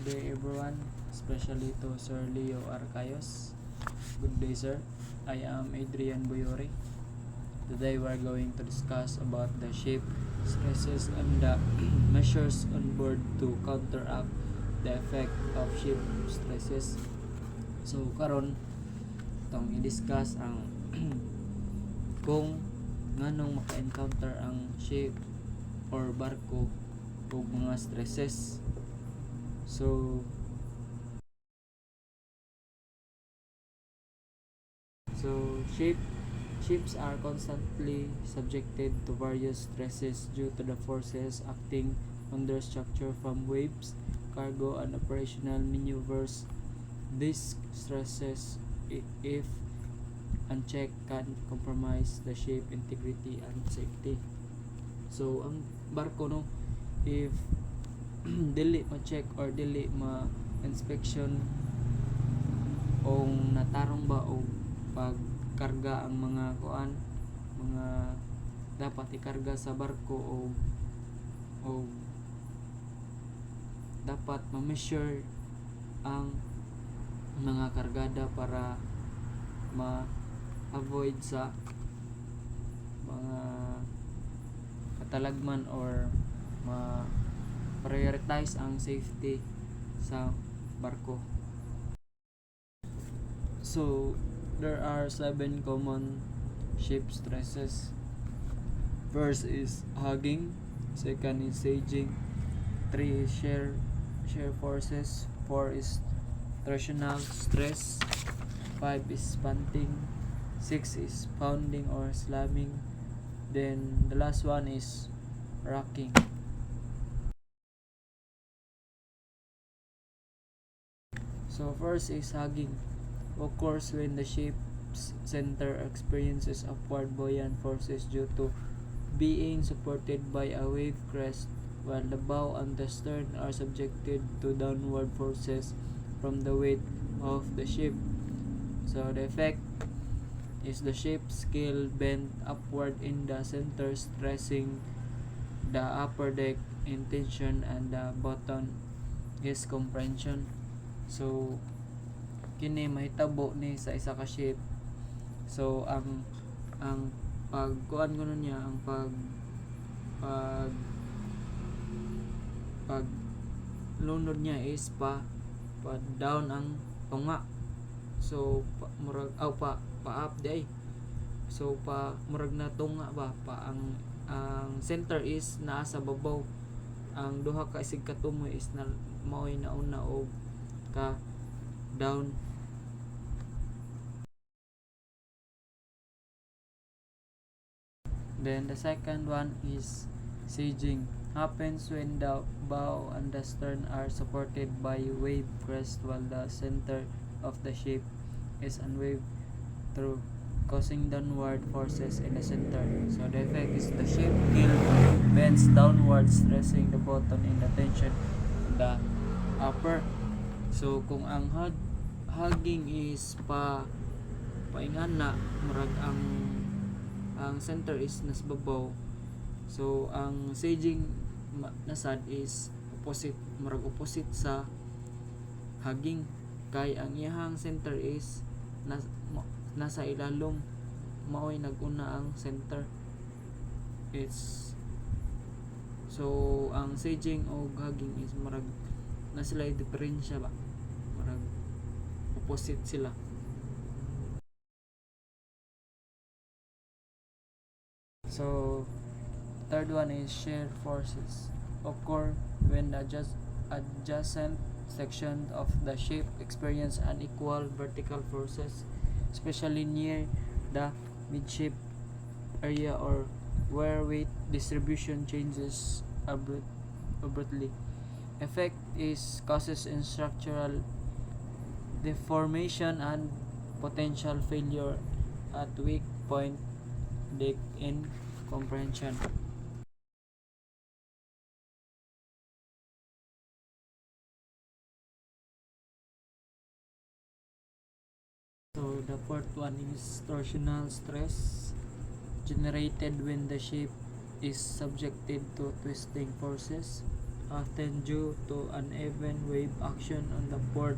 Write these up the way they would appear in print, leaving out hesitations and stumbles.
day everyone, especially to Sir Leo Arcayos. Good day sir, I am Adrian Buyori. Today we are going to discuss about the shape, stresses, and the measures on board to counteract the effect of shape stresses. So karon tong i-discuss ang kung nganong maka-encounter ang ship or barko o mga stresses. So ships are constantly subjected to various stresses due to the forces acting on their structure from waves, cargo, and operational maneuvers. These stresses, if unchecked, can compromise the ship integrity and safety. So ang barko no, if dili ma-check or dili ma-inspection o natarong ba o pagkarga ang mga dapat ikarga sa barko o dapat ma-measure ang mga kargada para ma-avoid sa mga katalagman or ma-prioritize ang safety sa barko. So there are 7 common ship stresses. First is hugging, second is saging, 3 is shear forces, 4 is torsional stress, 5 is punting, 6 is pounding or slamming, then the last one is rocking. So first is hugging, occurs when the ship's center experiences upward buoyant forces due to being supported by a wave crest, while the bow and the stern are subjected to downward forces from the weight of the ship. So the effect is the ship's keel bent upward in the center, stressing the upper deck in tension and the bottom is compression. So kini mahitabo ni sa isa ka ship. So ang pagkuan kuno niya ang pag lunod niya is pa down ang tunga. So murag pa up day. So murag na tunga ba pa ang center is naa sa babaw. Ang duha ka isig katumoy is na maoy nauna og ka down. Then the second one is saging. Happens when the bow and the stern are supported by wave crest while the center of the ship is unwaved through, causing downward forces in the center. So the effect is the ship keel bends downward, stressing the bottom in the tension in the upper. So kung ang hugging is paingana, murag ang center is nas babaw. So ang saging nasad is murag opposite sa hugging, kay ang iyahang center is nasa ilalom, maoy naguna ang center. So ang saging o hugging is murag na sila diferensya ba, murag opposite sila. So third one is shear forces. Occur when the adjacent section of the ship experience unequal vertical forces, especially near the midship area or where weight distribution changes abruptly. Effect is causes in structural deformation and potential failure at weak point deck in compression. So the fourth one is torsional stress, generated when the ship is subjected to twisting forces, often due to uneven wave action on the port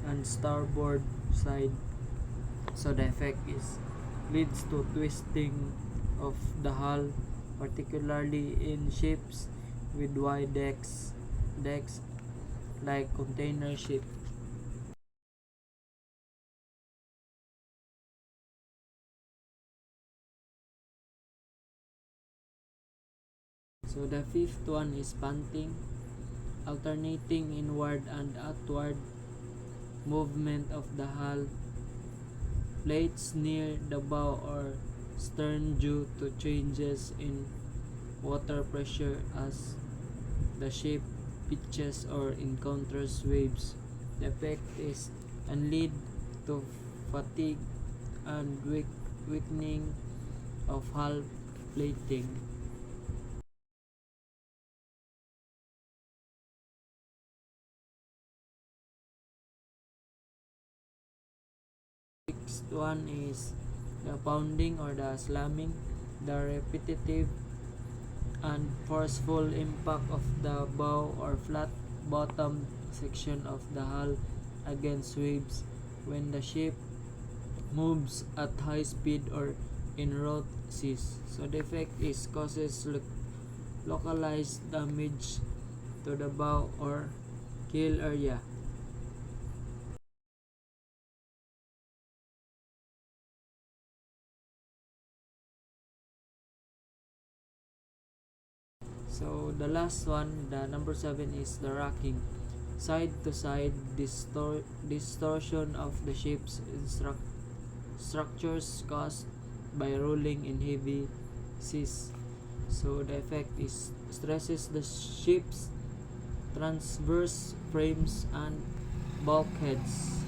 and starboard side. So the effect is leads to twisting of the hull, particularly in ships with wide decks like container ship. So the fifth one is punting, alternating inward and outward movement of the hull plates near the bow or stern due to changes in water pressure as the ship pitches or encounters waves. The effect is and lead to fatigue and weakening of hull plating. Next one is the pounding or the slamming, the repetitive and forceful impact of the bow or flat bottom section of the hull against waves when the ship moves at high speed or in rough seas. So the effect is causes localized damage to the bow or keel area. So the last one, the number 7 is the rocking. Side to side distortion of the ship's structures caused by rolling in heavy seas. So the effect is stresses the ship's transverse frames and bulkheads.